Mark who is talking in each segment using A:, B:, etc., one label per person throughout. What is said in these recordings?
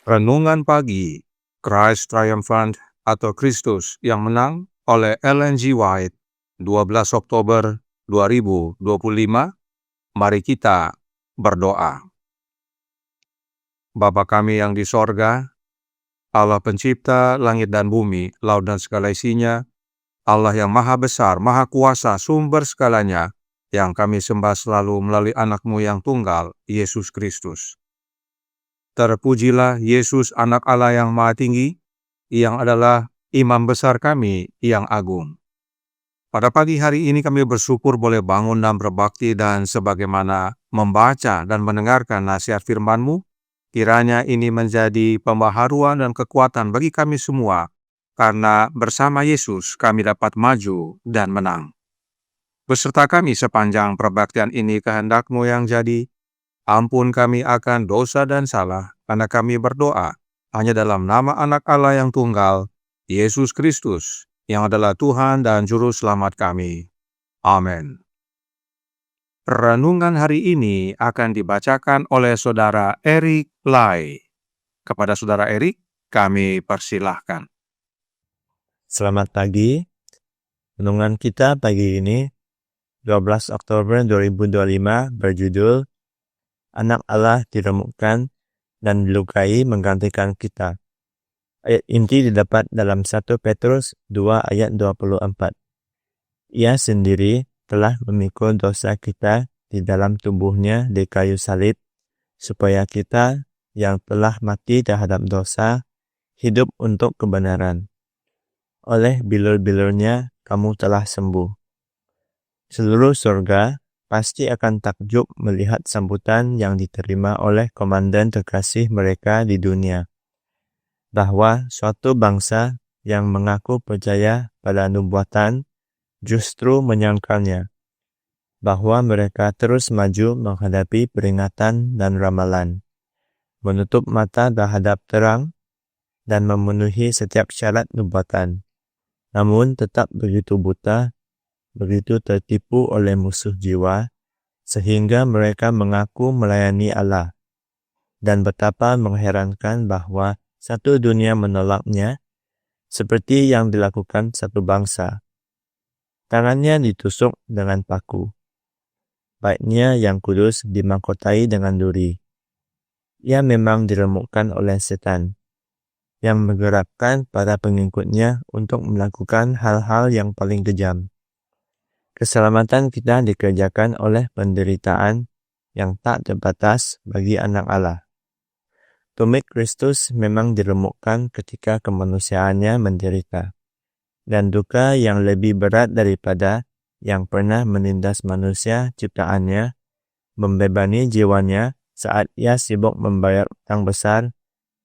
A: Renungan Pagi, Christ Triumphant atau Kristus yang Menang oleh Ellen G. White, 12 Oktober 2025. Mari kita berdoa. Bapa kami yang di sorga, Allah pencipta langit dan bumi, laut dan segala isinya, Allah yang maha besar, maha kuasa, sumber segalanya, yang kami sembah selalu melalui anak-Mu yang tunggal, Yesus Kristus. Terpujilah Yesus, anak Allah yang maha tinggi, yang adalah imam besar kami yang agung. Pada pagi hari ini kami bersyukur boleh bangun dan berbakti, dan sebagaimana membaca dan mendengarkan nasihat firman-Mu, kiranya ini menjadi pembaharuan dan kekuatan bagi kami semua, karena bersama Yesus kami dapat maju dan menang. Beserta kami sepanjang perbaktian ini kehendak-Mu yang jadi. Ampun kami akan dosa dan salah, karena kami berdoa hanya dalam nama anak Allah yang tunggal, Yesus Kristus, yang adalah Tuhan dan Juru Selamat kami. Amin. Renungan hari ini akan dibacakan oleh Saudara Eric Lai. Kepada Saudara Eric, kami persilahkan.
B: Selamat pagi. Renungan kita pagi ini, 12 Oktober 2025, berjudul Anak Allah diremukkan dan dilukai menggantikan kita. Ayat inti didapat dalam 1 Petrus 2 ayat 24. Ia sendiri telah memikul dosa kita di dalam tubuhnya di kayu salib, supaya kita yang telah mati terhadap dosa, hidup untuk kebenaran. Oleh bilur-bilurnya kamu telah sembuh. Seluruh surga pasti akan takjub melihat sambutan yang diterima oleh komandan terkasih mereka di dunia, bahwa suatu bangsa yang mengaku percaya pada nubuatan justru menyangkalnya, bahwa mereka terus maju menghadapi peringatan dan ramalan, menutup mata terhadap terang, dan memenuhi setiap syarat nubuatan, namun tetap begitu buta, begitu tertipu oleh musuh jiwa, sehingga mereka mengaku melayani Allah. Dan betapa mengherankan bahwa satu dunia menolaknya, seperti yang dilakukan satu bangsa. Tangannya ditusuk dengan paku. Baitnya yang kudus dimahkotai dengan duri. Ia memang diremukkan oleh setan, yang menggerakkan para pengikutnya untuk melakukan hal-hal yang paling kejam. Keselamatan kita dikerjakan oleh penderitaan yang tak terbatas bagi anak Allah. Tumit Kristus memang diremukkan ketika kemanusiaannya menderita, dan duka yang lebih berat daripada yang pernah menindas manusia ciptaannya, membebani jiwanya saat ia sibuk membayar utang besar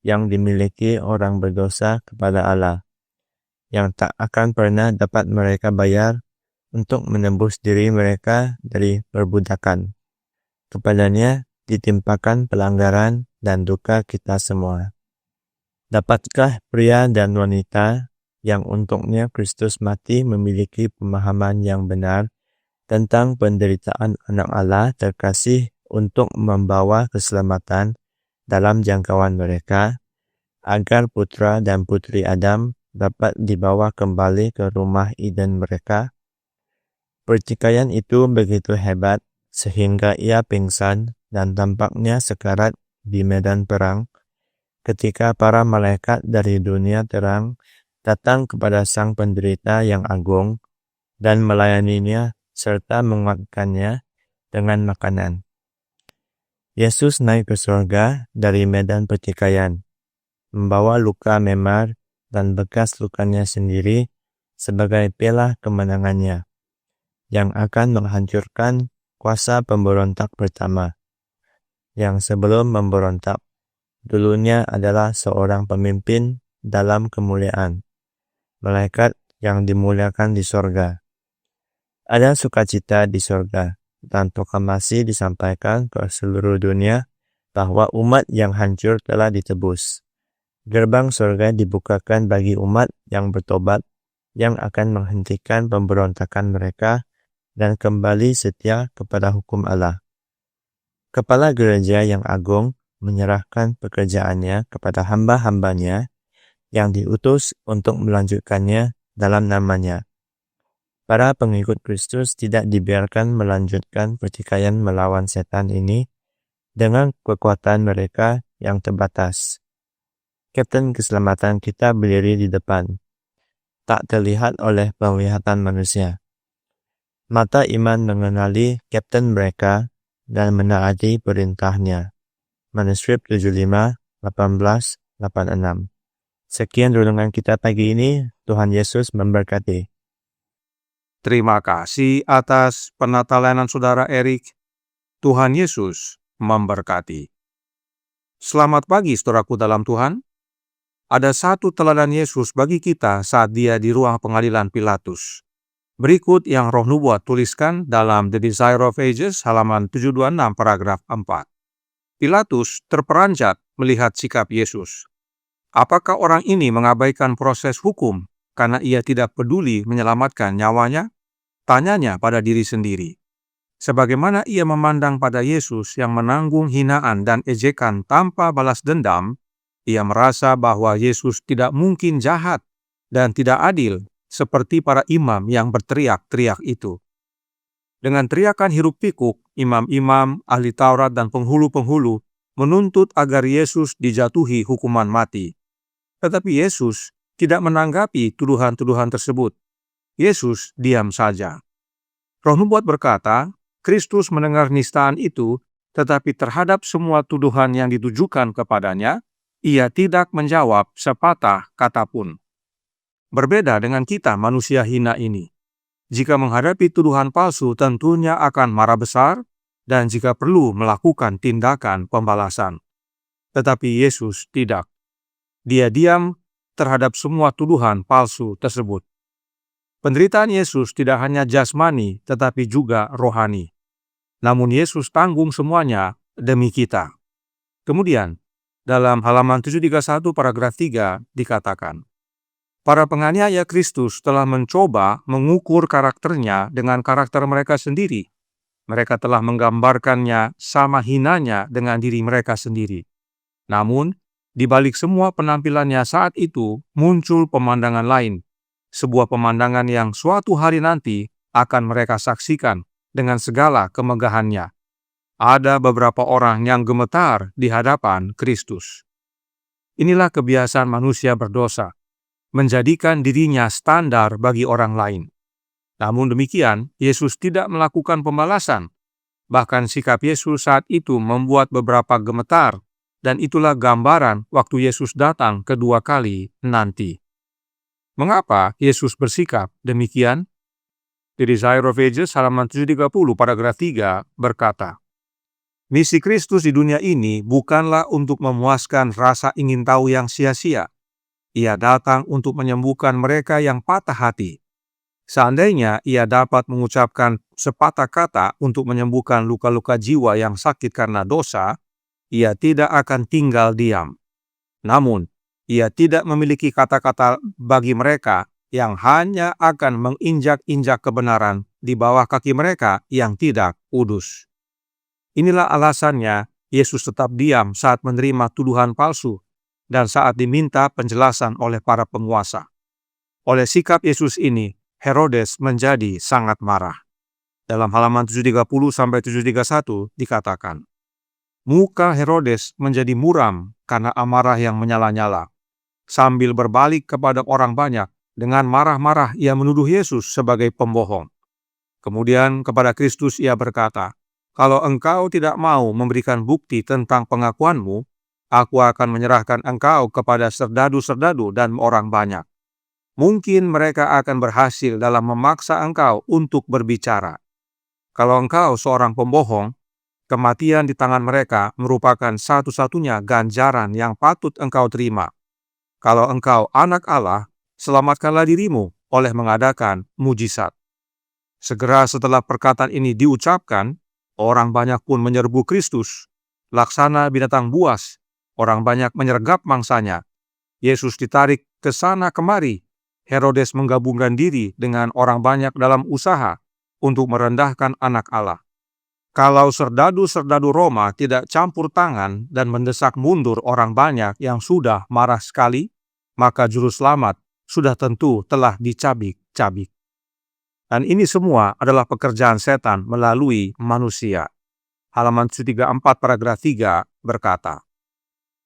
B: yang dimiliki orang berdosa kepada Allah, yang tak akan pernah dapat mereka bayar untuk menembus diri mereka dari perbudakan. Kepadanya ditimpakan pelanggaran dan duka kita semua. Dapatkah pria dan wanita yang untuknya Kristus mati memiliki pemahaman yang benar tentang penderitaan anak Allah terkasih untuk membawa keselamatan dalam jangkauan mereka, agar putra dan putri Adam dapat dibawa kembali ke rumah Eden mereka? Pertikaian itu begitu hebat sehingga ia pingsan dan tampaknya sekarat di medan perang ketika para malaikat dari dunia terang datang kepada sang penderita yang agung dan melayaninya serta menguatkannya dengan makanan. Yesus naik ke surga dari medan pertikaian, membawa luka memar dan bekas lukanya sendiri sebagai piala kemenangannya, yang akan menghancurkan kuasa pemberontak pertama, yang sebelum memberontak, dulunya adalah seorang pemimpin dalam kemuliaan, malaikat yang dimuliakan di sorga. Ada sukacita di sorga, dan proklamasi disampaikan ke seluruh dunia bahwa umat yang hancur telah ditebus. Gerbang sorga dibukakan bagi umat yang bertobat, yang akan menghentikan pemberontakan mereka dan kembali setia kepada hukum Allah. Kepala gereja yang agung menyerahkan pekerjaannya kepada hamba-hambanya yang diutus untuk melanjutkannya dalam namanya. Para pengikut Kristus tidak dibiarkan melanjutkan pertikaian melawan setan ini dengan kekuatan mereka yang terbatas. Kapten keselamatan kita berdiri di depan, tak terlihat oleh penglihatan manusia. Mata iman mengenali kapten mereka dan menaati perintahnya. Manuskrip 75-18-86. Sekian renungan kita pagi ini. Tuhan Yesus memberkati.
A: Terima kasih atas penatalanan Saudara Erik. Tuhan Yesus memberkati. Selamat pagi saudaraku dalam Tuhan. Ada satu teladan Yesus bagi kita saat dia di ruang pengadilan Pilatus. Berikut yang Roh Nubuat tuliskan dalam The Desire of Ages halaman 726 paragraf 4. Pilatus terperanjat melihat sikap Yesus. Apakah orang ini mengabaikan proses hukum karena ia tidak peduli menyelamatkan nyawanya? Tanyanya pada diri sendiri. Sebagaimana ia memandang pada Yesus yang menanggung hinaan dan ejekan tanpa balas dendam, ia merasa bahwa Yesus tidak mungkin jahat dan tidak adil seperti para imam yang berteriak-teriak itu. Dengan teriakan hiruk-pikuk, imam-imam, ahli Taurat dan penghulu-penghulu menuntut agar Yesus dijatuhi hukuman mati. Tetapi Yesus tidak menanggapi tuduhan-tuduhan tersebut. Yesus diam saja. Roh Nubuat berkata, Kristus mendengar nistaan itu, tetapi terhadap semua tuduhan yang ditujukan kepadanya, ia tidak menjawab sepatah kata pun. Berbeda dengan kita manusia hina ini. Jika menghadapi tuduhan palsu tentunya akan marah besar dan jika perlu melakukan tindakan pembalasan. Tetapi Yesus tidak. Dia diam terhadap semua tuduhan palsu tersebut. Penderitaan Yesus tidak hanya jasmani tetapi juga rohani. Namun Yesus tanggung semuanya demi kita. Kemudian, dalam halaman 731 paragraf 3 dikatakan, para penganiaya Kristus telah mencoba mengukur karakternya dengan karakter mereka sendiri. Mereka telah menggambarkannya sama hinanya dengan diri mereka sendiri. Namun, di balik semua penampilannya saat itu muncul pemandangan lain. Sebuah pemandangan yang suatu hari nanti akan mereka saksikan dengan segala kemegahannya. Ada beberapa orang yang gemetar di hadapan Kristus. Inilah kebiasaan manusia berdosa, menjadikan dirinya standar bagi orang lain. Namun demikian, Yesus tidak melakukan pembalasan. Bahkan sikap Yesus saat itu membuat beberapa gemetar, dan itulah gambaran waktu Yesus datang kedua kali nanti. Mengapa Yesus bersikap demikian? The Desire of Ages halaman 730 paragraf 3 berkata, misi Kristus di dunia ini bukanlah untuk memuaskan rasa ingin tahu yang sia-sia. Ia datang untuk menyembuhkan mereka yang patah hati. Seandainya ia dapat mengucapkan sepatah kata untuk menyembuhkan luka-luka jiwa yang sakit karena dosa, ia tidak akan tinggal diam. Namun, ia tidak memiliki kata-kata bagi mereka yang hanya akan menginjak-injak kebenaran di bawah kaki mereka yang tidak kudus. Inilah alasannya Yesus tetap diam saat menerima tuduhan palsu dan saat diminta penjelasan oleh para penguasa. Oleh sikap Yesus ini, Herodes menjadi sangat marah. Dalam halaman 730-731 dikatakan, muka Herodes menjadi muram karena amarah yang menyala-nyala. Sambil berbalik kepada orang banyak, dengan marah-marah ia menuduh Yesus sebagai pembohong. Kemudian kepada Kristus ia berkata, kalau engkau tidak mau memberikan bukti tentang pengakuanmu, aku akan menyerahkan engkau kepada serdadu-serdadu dan orang banyak. Mungkin mereka akan berhasil dalam memaksa engkau untuk berbicara. Kalau engkau seorang pembohong, kematian di tangan mereka merupakan satu-satunya ganjaran yang patut engkau terima. Kalau engkau anak Allah, selamatkanlah dirimu oleh mengadakan mujizat. Segera setelah perkataan ini diucapkan, orang banyak pun menyerbu Kristus. Laksana binatang buas, orang banyak menyergap mangsanya. Yesus ditarik ke sana kemari. Herodes menggabungkan diri dengan orang banyak dalam usaha untuk merendahkan anak Allah. Kalau serdadu-serdadu Roma tidak campur tangan dan mendesak mundur orang banyak yang sudah marah sekali, maka juru selamat sudah tentu telah dicabik-cabik. Dan ini semua adalah pekerjaan setan melalui manusia. Halaman 134 paragraf 3 berkata,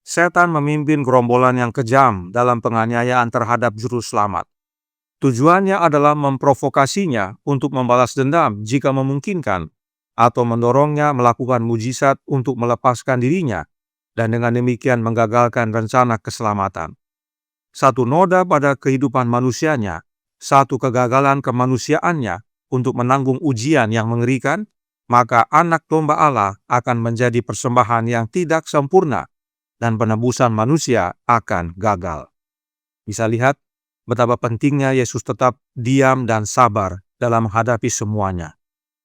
A: setan memimpin gerombolan yang kejam dalam penganiayaan terhadap juru selamat. Tujuannya adalah memprovokasinya untuk membalas dendam jika memungkinkan, atau mendorongnya melakukan mujizat untuk melepaskan dirinya, dan dengan demikian menggagalkan rencana keselamatan. Satu noda pada kehidupan manusianya, satu kegagalan kemanusiaannya untuk menanggung ujian yang mengerikan, maka anak domba Allah akan menjadi persembahan yang tidak sempurna, dan penebusan manusia akan gagal. Bisa lihat betapa pentingnya Yesus tetap diam dan sabar dalam menghadapi semuanya.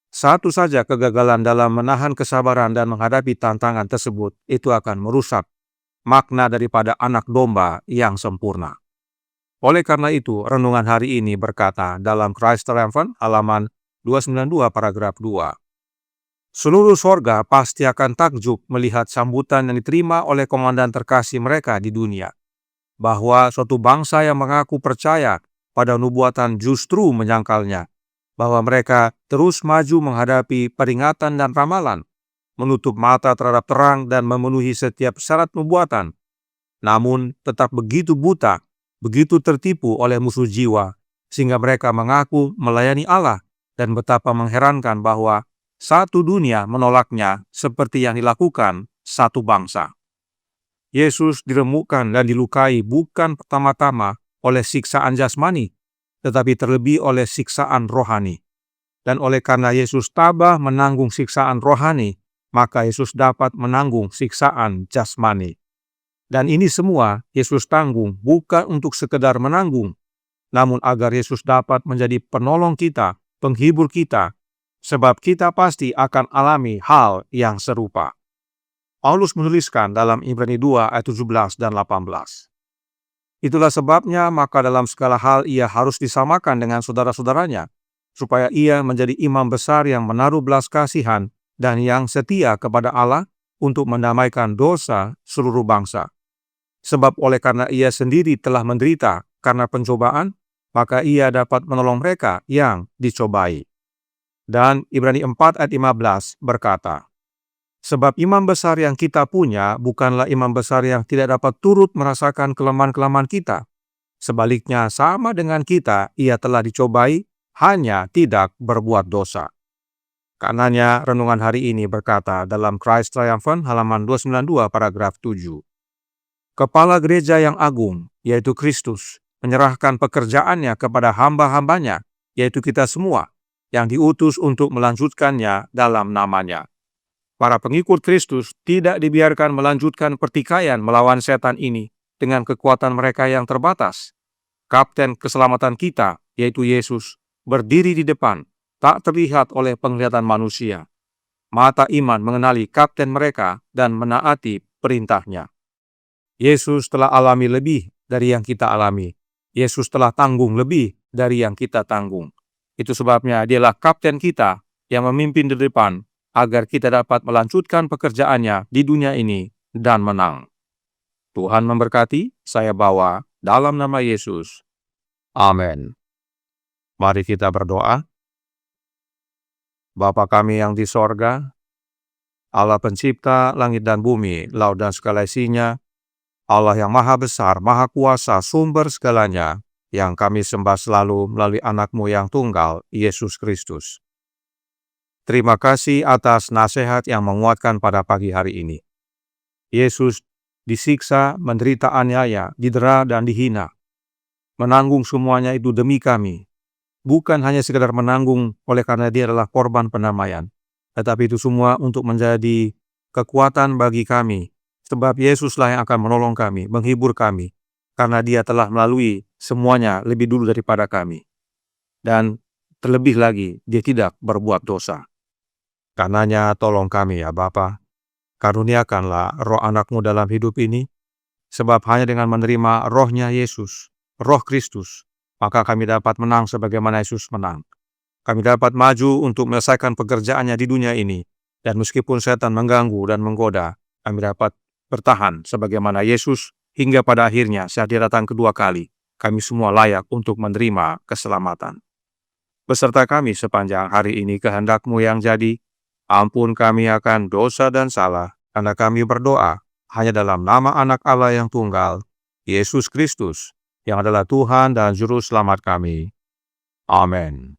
A: Satu saja kegagalan dalam menahan kesabaran dan menghadapi tantangan tersebut, itu akan merusak makna daripada anak domba yang sempurna. Oleh karena itu, renungan hari ini berkata dalam Christ Triumphant halaman 292 paragraf 2. Seluruh sorga pasti akan takjub melihat sambutan yang diterima oleh komandan terkasih mereka di dunia, bahwa suatu bangsa yang mengaku percaya pada nubuatan justru menyangkalnya, bahwa mereka terus maju menghadapi peringatan dan ramalan, menutup mata terhadap terang dan memenuhi setiap syarat nubuatan, namun tetap begitu buta, begitu tertipu oleh musuh jiwa, sehingga mereka mengaku melayani Allah, dan betapa mengherankan bahwa satu dunia menolaknya seperti yang dilakukan satu bangsa. Yesus diremukkan dan dilukai bukan pertama-tama oleh siksaan jasmani, tetapi terlebih oleh siksaan rohani. Dan oleh karena Yesus tabah menanggung siksaan rohani, maka Yesus dapat menanggung siksaan jasmani. Dan ini semua Yesus tanggung bukan untuk sekedar menanggung, namun agar Yesus dapat menjadi penolong kita, penghibur kita, sebab kita pasti akan alami hal yang serupa. Paulus menuliskan dalam Ibrani 2 ayat 17 dan 18. Itulah sebabnya maka dalam segala hal ia harus disamakan dengan saudara-saudaranya, supaya ia menjadi imam besar yang menaruh belas kasihan dan yang setia kepada Allah untuk mendamaikan dosa seluruh bangsa. Sebab oleh karena ia sendiri telah menderita karena pencobaan, maka ia dapat menolong mereka yang dicobai. Dan Ibrani 4 ayat 15 berkata, sebab imam besar yang kita punya bukanlah imam besar yang tidak dapat turut merasakan kelemahan-kelemahan kita. Sebaliknya sama dengan kita, ia telah dicobai, hanya tidak berbuat dosa. Karenanya renungan hari ini berkata dalam Christ Triumphant halaman 292 paragraf 7. Kepala gereja yang agung, yaitu Kristus, menyerahkan pekerjaannya kepada hamba-hambanya, yaitu kita semua, yang diutus untuk melanjutkannya dalam namanya. Para pengikut Kristus tidak dibiarkan melanjutkan pertikaian melawan setan ini dengan kekuatan mereka yang terbatas. Kapten keselamatan kita, yaitu Yesus, berdiri di depan, tak terlihat oleh penglihatan manusia. Mata iman mengenali kapten mereka dan menaati perintahnya. Yesus telah alami lebih dari yang kita alami. Yesus telah tanggung lebih dari yang kita tanggung. Itu sebabnya dialah kapten kita yang memimpin di depan, agar kita dapat melanjutkan pekerjaannya di dunia ini dan menang. Tuhan memberkati, saya bawa dalam nama Yesus. Amin. Mari kita berdoa. Bapa kami yang di sorga, Allah pencipta langit dan bumi, laut dan segala isinya, Allah yang maha besar, maha kuasa, sumber segalanya, yang kami sembah selalu melalui anak-Mu yang tunggal, Yesus Kristus. Terima kasih atas nasihat yang menguatkan pada pagi hari ini. Yesus disiksa, menderita aniaya, didera dan dihina. Menanggung semuanya itu demi kami. Bukan hanya sekedar menanggung oleh karena dia adalah korban pendamaian, tetapi itu semua untuk menjadi kekuatan bagi kami. Sebab Yesuslah yang akan menolong kami, menghibur kami, karena dia telah melalui semuanya lebih dulu daripada kami. Dan terlebih lagi, dia tidak berbuat dosa. Karenanya tolong kami ya Bapa, karuniakanlah roh anak-Mu dalam hidup ini, sebab hanya dengan menerima rohnya Yesus, roh Kristus, maka kami dapat menang sebagaimana Yesus menang. Kami dapat maju untuk menyelesaikan pekerjaannya di dunia ini, Dan meskipun setan mengganggu dan menggoda, kami dapat bertahan sebagaimana Yesus hingga pada akhirnya saat Dia datang kedua kali. Kami semua layak untuk menerima keselamatan. Beserta kami sepanjang hari ini kehendak-Mu yang jadi. Ampun kami akan dosa dan salah, karena kami berdoa hanya dalam nama Anak Allah yang tunggal, Yesus Kristus, yang adalah Tuhan dan Juru Selamat kami. Amin.